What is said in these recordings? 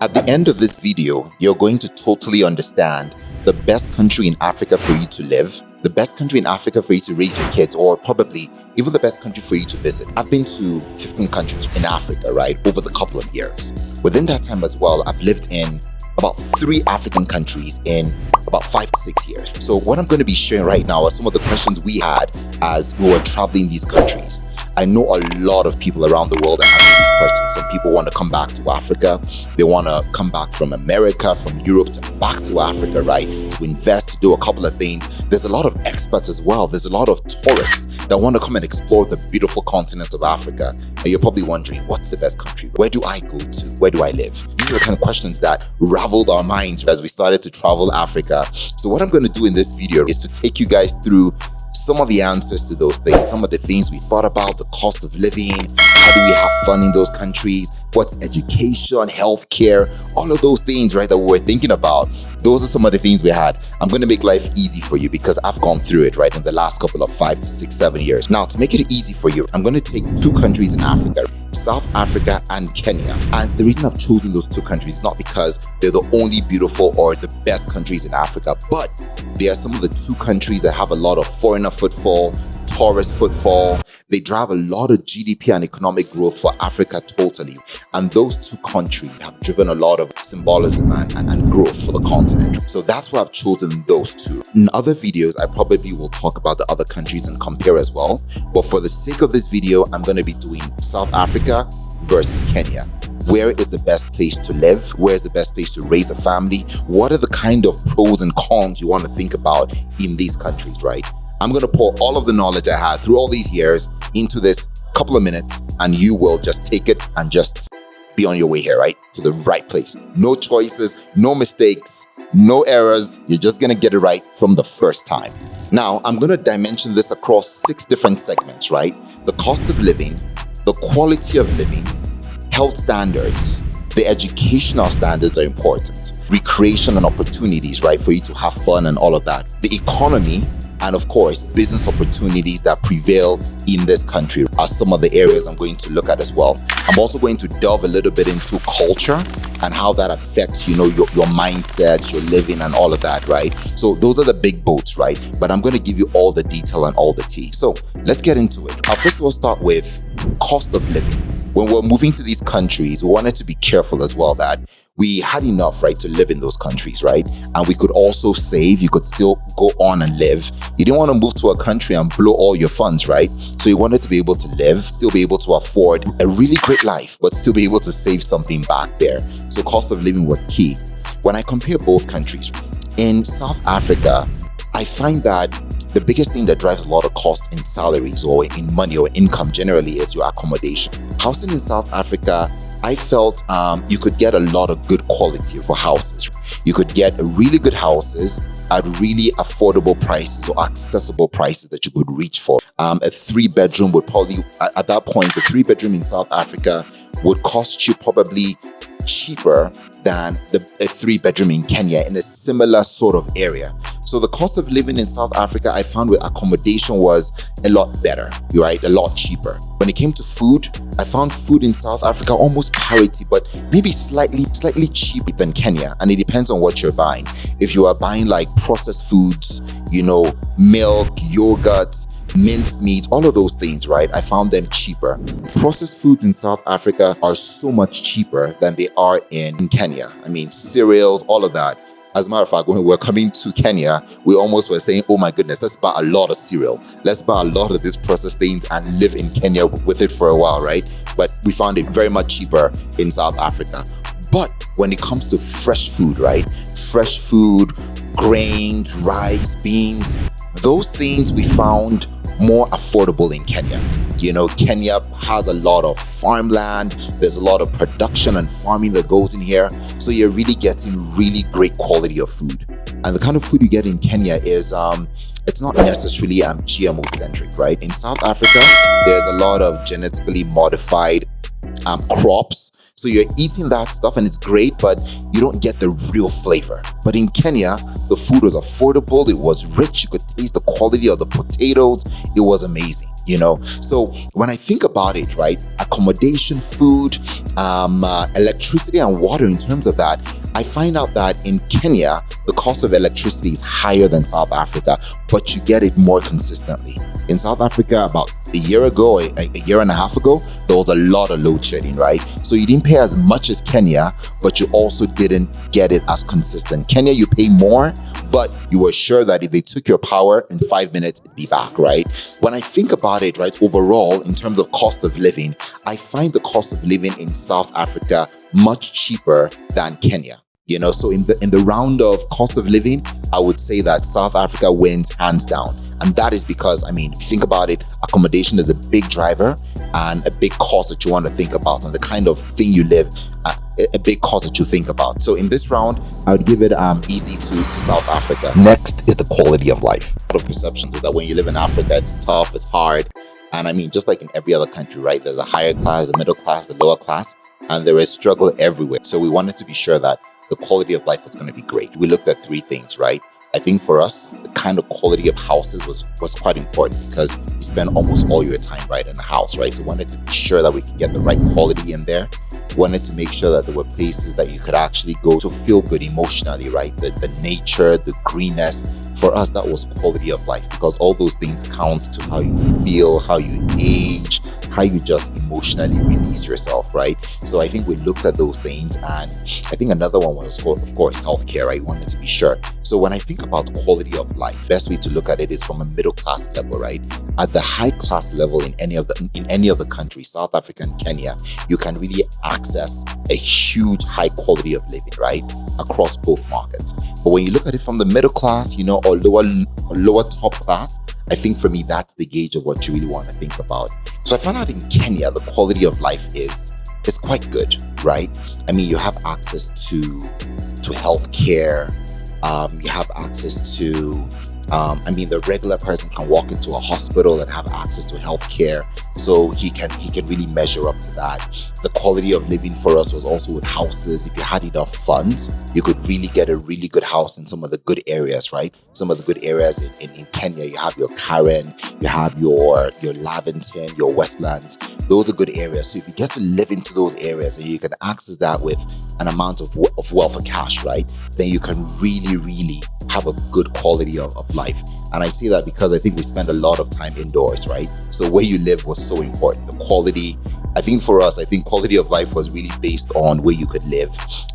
At the end of this video, you're going to totally understand the best country in Africa for you to live, the best country in Africa for you to raise your kids, or probably even the best country for you to visit. I've been to 15 countries in Africa, right, over the couple of years. Within that time as well, I've lived in about 3 African countries in about 5 to 6 years. So what I'm going to be sharing right now are some of the questions we had as we were traveling these countries. I know a lot of people around the world are having these questions. Some people want to come back to Africa. They want to come back from America, from Europe, back to Africa, right? To invest, to do a couple of things. There's a lot of experts as well. There's a lot of tourists that want to come and explore the beautiful continent of Africa. And you're probably wondering, what's the best country? Where do I go to? Where do I live? These are the kind of questions that raveled our minds as we started to travel Africa. So what I'm going to do in this video is to take you guys through some of the answers to those things, some of the things we thought about, the cost of living, how do we have fun in those countries, what's education, healthcare, all of those things, right, that we were thinking about. Those are some of the things we had. I'm going to make life easy for you because I've gone through it, right, in the last couple of 5 to 6, 7 years. Now, to make it easy for you, I'm going to take 2 countries in Africa, South Africa and Kenya. And the reason I've chosen those 2 countries is not because they're the only beautiful or the best countries in Africa, but they are some of the 2 countries that have a lot of foreigner footfall, tourist footfall. They drive a lot of GDP and economic growth for Africa totally. And those 2 countries have driven a lot of symbolism and growth for the continent. So that's why I've chosen those 2. In other videos, I probably will talk about the other countries and compare as well. But for the sake of this video, I'm going to be doing South Africa versus Kenya. Where is the best place to live? Where is the best place to raise a family? What are the kind of pros and cons you want to think about in these countries, right? I'm going to pour all of the knowledge I had through all these years into this couple of minutes, and you will just take it and just be on your way here, right? To the right place. No choices, no mistakes, no errors. You're just going to get it right from the first time. Now, I'm going to dimension this across 6 different segments, right? The cost of living, the quality of living, health standards, the educational standards are important, recreation and opportunities, right, for you to have fun and all of that, the economy, and of course, business opportunities that prevail in this country are some of the areas I'm going to look at as well. I'm also going to delve a little bit into culture and how that affects, your mindset, your living and all of that, right? So those are the big boats, right? But I'm going to give you all the detail and all the tea. So let's get into it. I'll first of all start with cost of living. When we're moving to these countries, we wanted to be careful as well that we had enough, right, to live in those countries, right? And we could also save. You could still go on and live. You didn't want to move to a country and blow all your funds, right? So you wanted to be able to live, still be able to afford a really great life, but still be able to save something back there. So cost of living was key. When I compare both countries, in South Africa, I find that the biggest thing that drives a lot of cost in salaries or in money or income generally is your accommodation. Housing in South Africa, I felt you could get a lot of good quality for houses. You could get really good houses at really affordable prices or accessible prices that you could reach for. A 3-bedroom would probably, at that point, the 3-bedroom in South Africa would cost you probably cheaper than a 3-bedroom in Kenya in a similar sort of area. So the cost of living in South Africa, I found with accommodation was a lot better, right? A lot cheaper. When it came to food, I found food in South Africa almost parity, but maybe slightly cheaper than Kenya. And it depends on what you're buying. If you are buying like processed foods, milk, yogurt, minced meat, all of those things, right? I found them cheaper. Processed foods in South Africa are so much cheaper than they are in Kenya. I mean, cereals, all of that. As a matter of fact, when we were coming to Kenya, we almost were saying, oh my goodness, let's buy a lot of cereal. Let's buy a lot of these processed things and live in Kenya with it for a while, right? But we found it very much cheaper in South Africa. But when it comes to fresh food, right? Fresh food, grains, rice, beans, those things we found more affordable in Kenya. Kenya has a lot of farmland. There's a lot of production and farming that goes in here. So you're really getting really great quality of food. And the kind of food you get in Kenya is, it's not necessarily GMO centric, right? In South Africa, there's a lot of genetically modified crops. So you're eating that stuff and it's great, but you don't get the real flavor. But in Kenya, the food was affordable, it was rich, you could taste the quality of the potatoes, it was amazing, you know? So when I think about it, right, accommodation, food, electricity and water, in terms of that, I find out that in Kenya, the cost of electricity is higher than South Africa, but you get it more consistently. In South Africa, about a year ago, a year and a half ago, there was a lot of load shedding, right? So you didn't pay as much as Kenya, but you also didn't get it as consistent. Kenya, you pay more, but you were sure that if they took your power in 5 minutes, it'd be back, right? When I think about it, right, overall, in terms of cost of living, I find the cost of living in South Africa much cheaper than Kenya. You know, so in the round of cost of living, I would say that South Africa wins hands down. And that is because, I mean, if you think about it, accommodation is a big driver and a big cost that you want to think about, and the kind of thing you live, a big cost that you think about. So in this round, I would give it easy to South Africa. Next is the quality of life. A lot of perceptions is that when you live in Africa, it's tough, it's hard. And I mean, just like in every other country, right? There's a higher class, the middle class, the lower class, and there is struggle everywhere. So we wanted to be sure that the quality of life was going to be great. We looked at three things, right? I think for us, the kind of quality of houses was quite important because you spend almost all your time, right, in a house, right? So we wanted to be sure that we could get the right quality in there. We wanted to make sure that there were places that you could actually go to feel good emotionally, right? The nature, the greenness. For us, that was quality of life because all those things count to how you feel, how you age, how you just emotionally release yourself, right? So I think we looked at those things, and I think another one was, of course, healthcare, right? We wanted to be sure. So when I think about quality of life, best way to look at it is from a middle class level, right? At the high class level in any of the countries, South Africa and Kenya, you can really access a huge high quality of living, right? Across both markets. But when you look at it from the middle class, you know, or lower top class, I think for me, that's the gauge of what you really want to think about. So I found out in Kenya, the quality of life is quite good, right? I mean, you have access to healthcare. You have access to, the regular person can walk into a hospital and have access to healthcare. So he can really measure up to that. The quality of living for us was also with houses. If you had enough funds, you could really get a really good house in some of the good areas, right? Some of the good areas in Kenya, you have your Karen, you have your Lavington, your Westlands. Those are good areas. So if you get to live into those areas and you can access that with an amount of wealth or cash, right? Then you can really, really have a good quality of life. And I say that because I think we spend a lot of time indoors, right? So where you live was so important. The quality, I think for us, quality of life was really based on where you could live.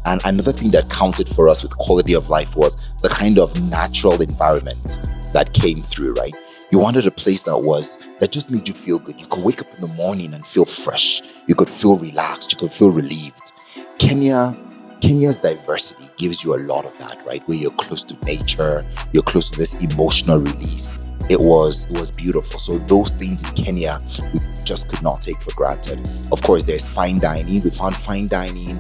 And another thing that counted for us with quality of life was the kind of natural environment that came through, right? You wanted a place that just made you feel good. You could wake up in the morning and feel fresh. You could feel relaxed. You could feel relieved. Kenya's diversity gives you a lot of that, right? Where you're close to nature, you're close to this emotional release. It was beautiful. So those things in Kenya, we just could not take for granted. Of course, there's fine dining. We found fine dining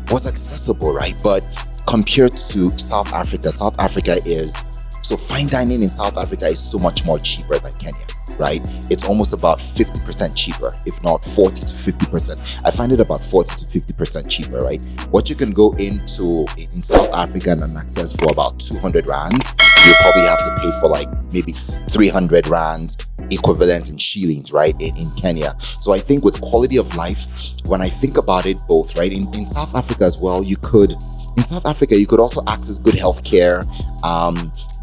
was accessible, right? But compared to South Africa, so fine dining in South Africa is so much more cheaper than Kenya, right? It's almost about 50% cheaper, if not 40 to 50%. I find it about 40 to 50% cheaper, right? What you can go into in South Africa and access for about 200 rands, you probably have to pay for like maybe 300 rands equivalent in shillings, right? In Kenya. So I think with quality of life, when I think about it both, right? In South Africa as well, you could also access good healthcare.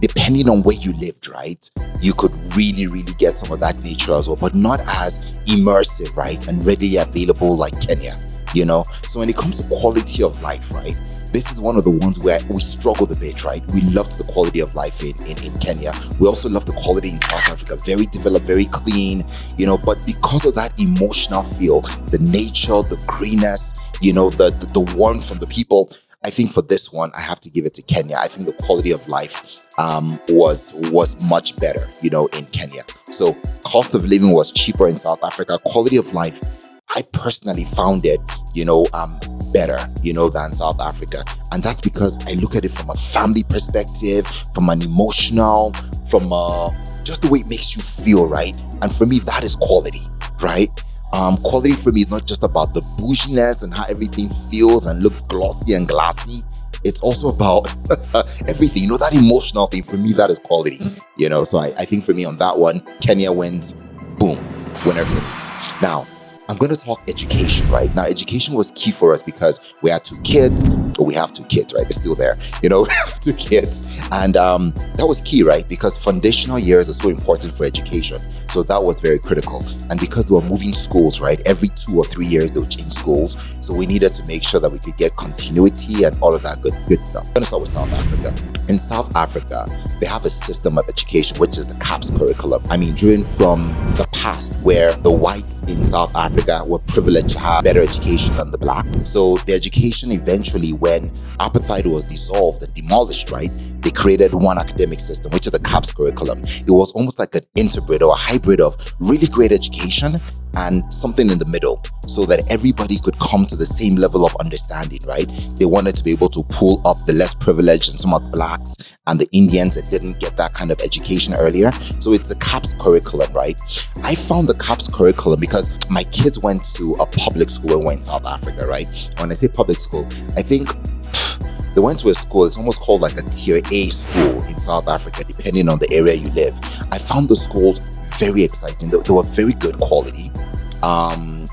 Depending on where you lived, right? You could really, really get some of that nature as well, but not as immersive, right? And readily available like Kenya, you know? So when it comes to quality of life, right? This is one of the ones where we struggled a bit, right? We loved the quality of life in Kenya. We also love the quality in South Africa. Very developed, very clean, you know, but because of that emotional feel, the nature, the greenness, you know, the warmth from the people, I think for this one, I have to give it to Kenya. I think the quality of life was much better, you know, in Kenya. So cost of living was cheaper in South Africa. Quality of life, I personally found it, you know, better, you know, than South Africa. And that's because I look at it from a family perspective, from an emotional, from just the way it makes you feel, right? And for me, that is quality, right? Quality for me is not just about the bouginess and how everything feels and looks glossy and glassy. It's also about everything, that emotional thing. For me, that is quality, So I think for me on that one, Kenya wins. Boom, winner for me. Now, I'm going to talk education, right? Now, education was key for us because we had 2 kids, or we have 2 kids, right? They're still there, we have 2 kids. And that was key, right? Because foundational years are so important for education. So that was very critical. And because they were moving schools, right? Every 2 or 3 years, they'll change schools. So we needed to make sure that we could get continuity and all of that good stuff. I'm going to start with South Africa. In South Africa, they have a system of education, which is the CAPS curriculum. I mean, driven from the past where the whites in South Africa were privileged to have better education than the black. So the education eventually, when apartheid was dissolved and demolished, right, they created one academic system, which is the CAPS curriculum. It was almost like an interbred or a hybrid of really great education and something in the middle, so that everybody could come to the same level of understanding, right? They wanted to be able to pull up the less privileged and some of the blacks and the Indians that didn't get that kind of education earlier. So it's the CAPS curriculum, right? I found the CAPS curriculum because my kids went to a public school when we were in South Africa, right? When I say public school, I think they went to a school, it's almost called like a tier A school in South Africa, depending on the area you live. I found the schools very exciting. They were very good quality.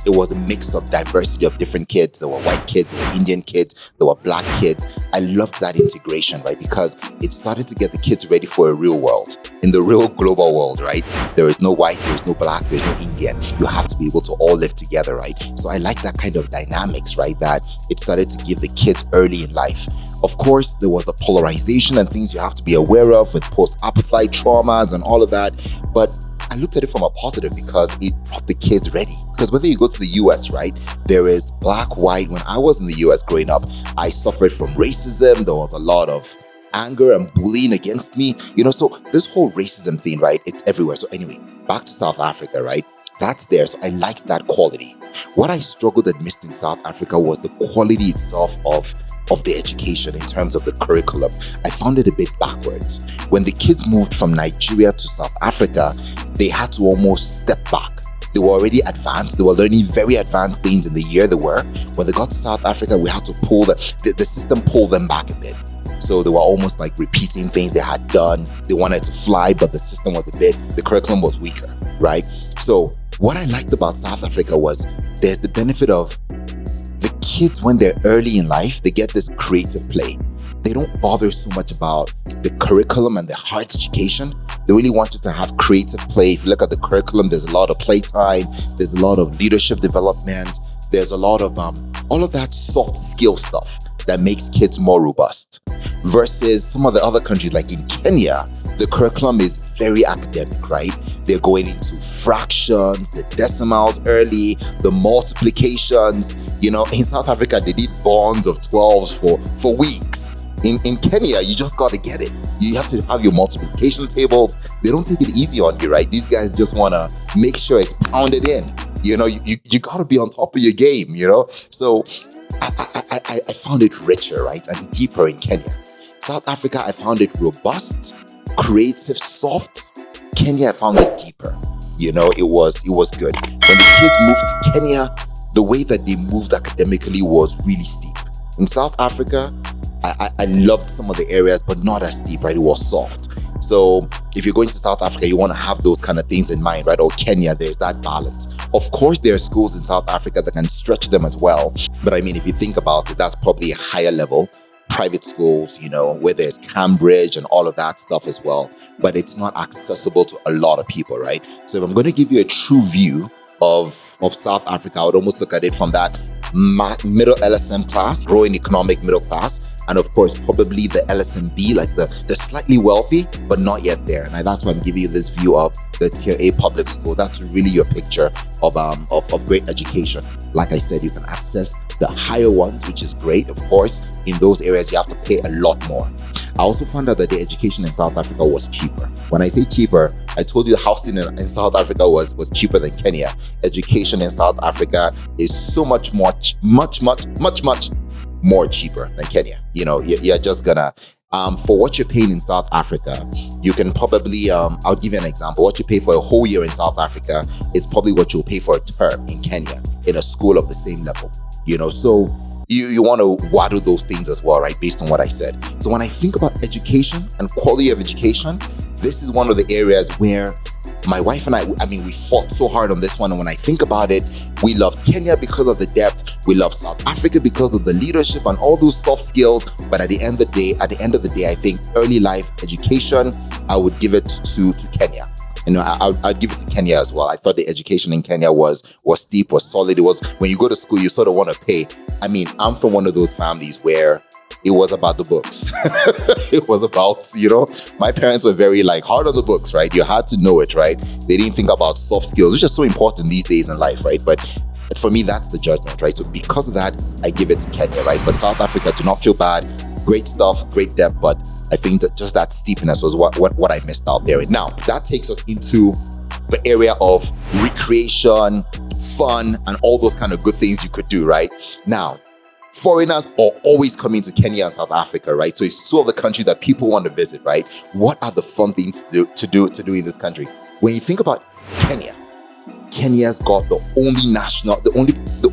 It was a mix of diversity of different kids. There were white kids, there were Indian kids, there were black kids. I loved that integration, right? Because it started to get the kids ready for a real world. In the real global world, right? There is no white, there is no black, there is no Indian. You have to be able to all live together, right? So I like that kind of dynamics, right? That it started to give the kids early in life. Of course, there was the polarization and things you have to be aware of with post-apartheid traumas and all of that. But I looked at it from a positive because it brought the kids ready. Because whether you go to the US, right, there is black, white. When I was in the US growing up, I suffered from racism. There was a lot of anger and bullying against me, so this whole racism thing, right, it's everywhere. So anyway, back to South Africa, right? That's there. So I liked that quality. What I struggled and missed in South Africa was the quality itself of the education in terms of the curriculum. I found it a bit backwards. When the kids moved from Nigeria to South Africa, they had to almost step back. They were already advanced. They were learning very advanced things in the year they were. When they got to South Africa, we had to pull the system pulled them back a bit. So they were almost like repeating things they had done. They wanted to fly, but the system was the curriculum was weaker, right? So what I liked about South Africa was there's the benefit of the kids, when they're early in life, they get this creative play. They don't bother so much about the curriculum and the hard education. They really want you to have creative play. If you look at the curriculum, there's a lot of playtime. There's a lot of leadership development. There's a lot of all of that soft skill stuff that makes kids more robust. Versus some of the other countries, like in Kenya, the curriculum is very academic, right? They're going into fractions, the decimals early, the multiplications. In South Africa, they did bonds of 12s for weeks. In Kenya, you just got to get it. You have to have your multiplication tables. They don't take it easy on you, right? These guys just want to make sure it's pounded in. You got to be on top of your game, So I found it richer, right? And deeper in Kenya. South Africa, I found it robust, creative, soft. Kenya, I found it deeper. It was good. When the kids moved to Kenya, the way that they moved academically was really steep. In South Africa, I loved some of the areas, but not as steep, right? It was soft. So if you're going to South Africa, you want to have those kind of things in mind, right? Or Kenya, there's that balance. Of course, there are schools in South Africa that can stretch them as well. But I mean, if you think about it, that's probably a higher level. Private schools, where there's Cambridge and all of that stuff as well. But it's not accessible to a lot of people, right? So if I'm going to give you a true view of South Africa, I would almost look at it from that middle LSM class, growing economic middle class, and of course probably the LSMB, like the slightly wealthy but not yet there. And that's why I'm giving you this view of the tier A public school. That's really your picture of great education. Like I said, you can access the higher ones, which is great. Of course, in those areas you have to pay a lot more. I also found out that the education in South Africa was cheaper. When I say cheaper, I told you the housing in South Africa was cheaper than Kenya. Education in South Africa is so much more cheaper than Kenya. You know, you're just gonna, for what you're paying in South Africa, you can probably, I'll give you an example. What you pay for a whole year in South Africa is probably what you'll pay for a term in Kenya in a school of the same level, you know? So you want to waddle those things as well, right? Based on what I said. So when I think about education and quality of education, this is one of the areas where my wife and I mean, we fought so hard on this one. And when I think about it, we loved Kenya because of the depth. We loved South Africa because of the leadership and all those soft skills. But at the end of the day, I think early life education, I would give it to Kenya. You know, I'd give it to Kenya as well. I thought the education in Kenya was deep, was solid. It was, when you go to school, you sort of want to pay. I mean, I'm from one of those families where it was about the books. It was about, you know, my parents were very like hard on the books, right? You had to know it, right? They didn't think about soft skills, which is so important these days in life, right? But for me, that's the judgment, right? So because of that, I give it to Kenya, right? But South Africa, do not feel bad. Great stuff, great depth, but I think that just that steepness was what I missed out there. Now, that takes us into the area of recreation, fun, and all those kind of good things you could do, right? Now, foreigners are always coming to Kenya and South Africa, right? So it's two of the countries that people want to visit, right? What are the fun things to do in this country? When you think about Kenya, Kenya's got the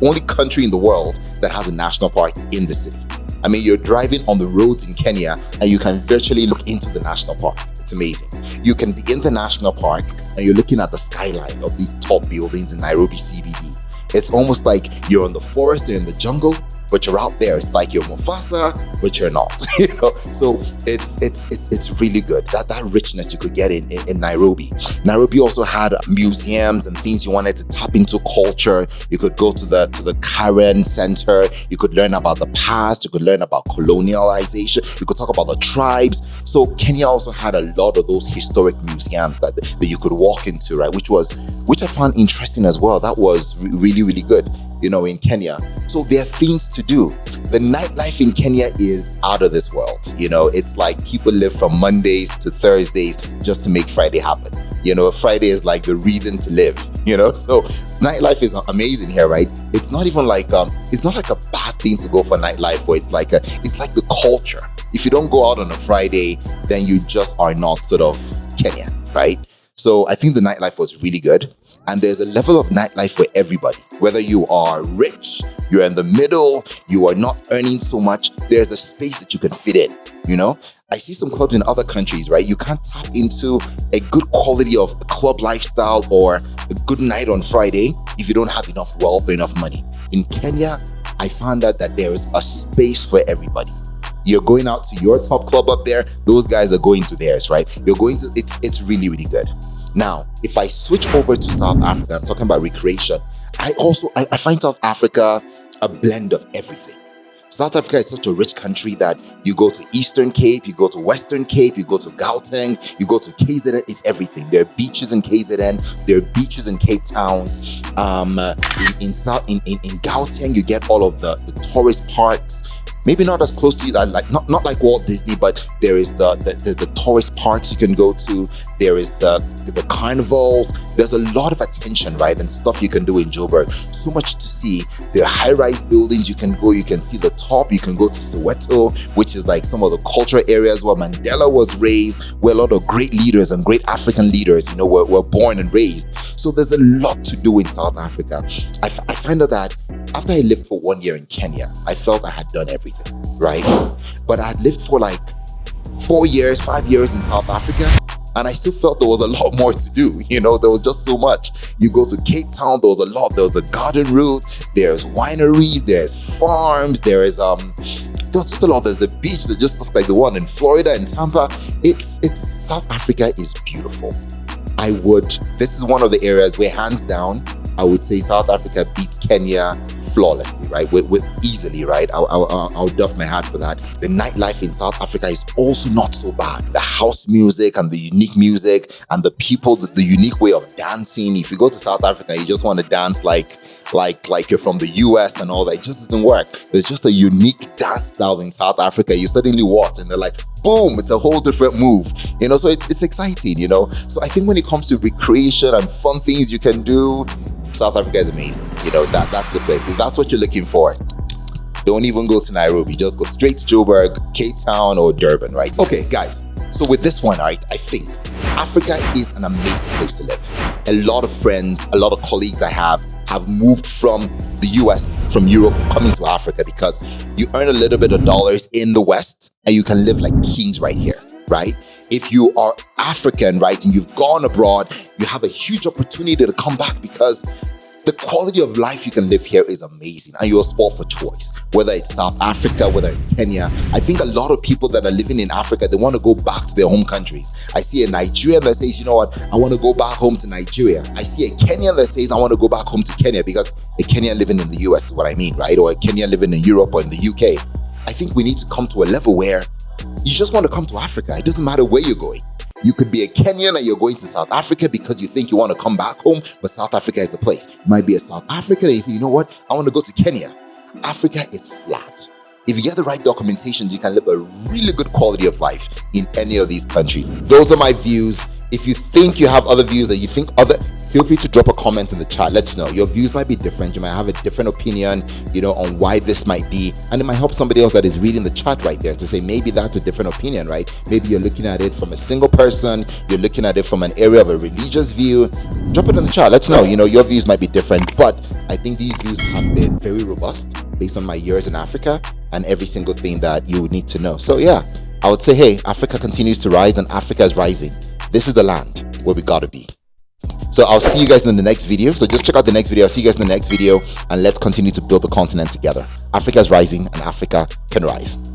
only country in the world that has a national park in the city. I mean, you're driving on the roads in Kenya and you can virtually look into the national park. It's amazing. You can be in the national park and you're looking at the skyline of these top buildings in Nairobi CBD. It's almost like you're in the forest, you're in the jungle, but you're out there. It's like you're Mombasa, but you're not, you know? So it's really good. That richness you could get in Nairobi. Nairobi also had museums and things you wanted to tap into culture. You could go to the Karen Center. You could learn about the past. You could learn about colonialization. You could talk about the tribes. So Kenya also had a lot of those historic museums that you could walk into, right? Which I found interesting as well. That was really, really good, you know, in Kenya. So there are things to do. The nightlife in Kenya is out of this world. You know, it's like people live from Mondays to Thursdays just to make Friday happen. You know, Friday is like the reason to live, you know? So nightlife is amazing here, right? It's not even like, it's not like a bad thing to go for nightlife, where it's like the culture. If you don't go out on a Friday, then you just are not sort of Kenyan, right? So I think the nightlife was really good. And there's a level of nightlife for everybody. Whether you are rich, you're in the middle, you are not earning so much, there's a space that you can fit in, you know? I see some clubs in other countries, right? You can't tap into a good quality of club lifestyle or a good night on Friday if you don't have enough wealth or enough money. In Kenya, I found out that there is a space for everybody. You're going out to your top club up there, those guys are going to theirs, right? It's really, really good. Now, if I switch over to South Africa, I'm talking about recreation. I find South Africa a blend of everything. South Africa is such a rich country that you go to Eastern Cape, you go to Western Cape, you go to Gauteng, you go to KZN, it's everything. There are beaches in KZN, there are beaches in Cape Town. In Gauteng, you get all of the tourist parks. Maybe not as close to you, like not like Walt Disney, but there is the tourist parks you can go to. There is the carnivals. There's a lot of attention, right, and stuff you can do in Joburg. So much to see. There are high-rise buildings you can go. You can see the top. You can go to Soweto, which is like some of the cultural areas where Mandela was raised, where a lot of great leaders and great African leaders, you know, were born and raised. So there's a lot to do in South Africa. I find out that after I lived for 1 year in Kenya, I felt I had done everything, right? But I had lived for like 4 years, 5 years in South Africa, and I still felt there was a lot more to do. You know, there was just so much. You go to Cape Town, there was a lot. There was the garden route, there's wineries, there's farms, there's just a lot. There's the beach that just looks like the one in Florida and Tampa. South Africa is beautiful. This is one of the areas where, hands down, I would say South Africa beats Kenya flawlessly, right? With easily, right? I'll doff my hat for that. The nightlife in South Africa is also not so bad. The house music and the unique music and the people, the unique way of dancing. If you go to South Africa, you just want to dance like you're from the US and all that. It just doesn't work. There's just a unique dance style in South Africa. You suddenly watch and they're like, boom, it's a whole different move, you know? So it's exciting, you know? So I think when it comes to recreation and fun things you can do, South Africa is amazing. You know, that's the place. If that's what you're looking for, Don't even go to Nairobi. Just go straight to Joburg, Cape Town, or Durban, right? Okay, guys. So with this one, right, I think Africa is an amazing place to live. A lot of friends, a lot of colleagues I have moved from the US, from Europe, coming to Africa because you earn a little bit of dollars in the West and you can live like kings right here, right? If you are African, right, and you've gone abroad, you have a huge opportunity to come back because the quality of life you can live here is amazing and you're spoiled for choice. Whether it's South Africa, whether it's Kenya, I think a lot of people that are living in Africa, they want to go back to their home countries. I see a Nigerian that says, you know what, I want to go back home to Nigeria. I see a Kenyan that says, I want to go back home to Kenya because a Kenyan living in the US is what I mean, right? Or a Kenyan living in Europe or in the UK. I think we need to come to a level where you just want to come to Africa. It doesn't matter where you're going. You could be a Kenyan and you're going to South Africa because you think you want to come back home, but South Africa is the place. You might be a South African and you say, you know what, I want to go to Kenya. Africa is flat. If you get the right documentation, you can live a really good quality of life in any of these countries. Those are my views. If you think you have other views that you think feel free to drop a comment in the chat. Let us know. Your views might be different. You might have a different opinion, on why this might be. And it might help somebody else that is reading the chat right there to say, maybe that's a different opinion, right? Maybe you're looking at it from a single person. You're looking at it from an area of a religious view. Drop it in the chat. Let us know. Your views might be different, but I think these views have been very robust based on my years in Africa and every single thing that you would need to know. So yeah, I would say, hey, Africa continues to rise and Africa is rising. This is the land where we gotta be. So I'll see you guys in the next video. So just check out the next video. I'll see you guys in the next video and let's continue to build the continent together. Africa is rising and Africa can rise.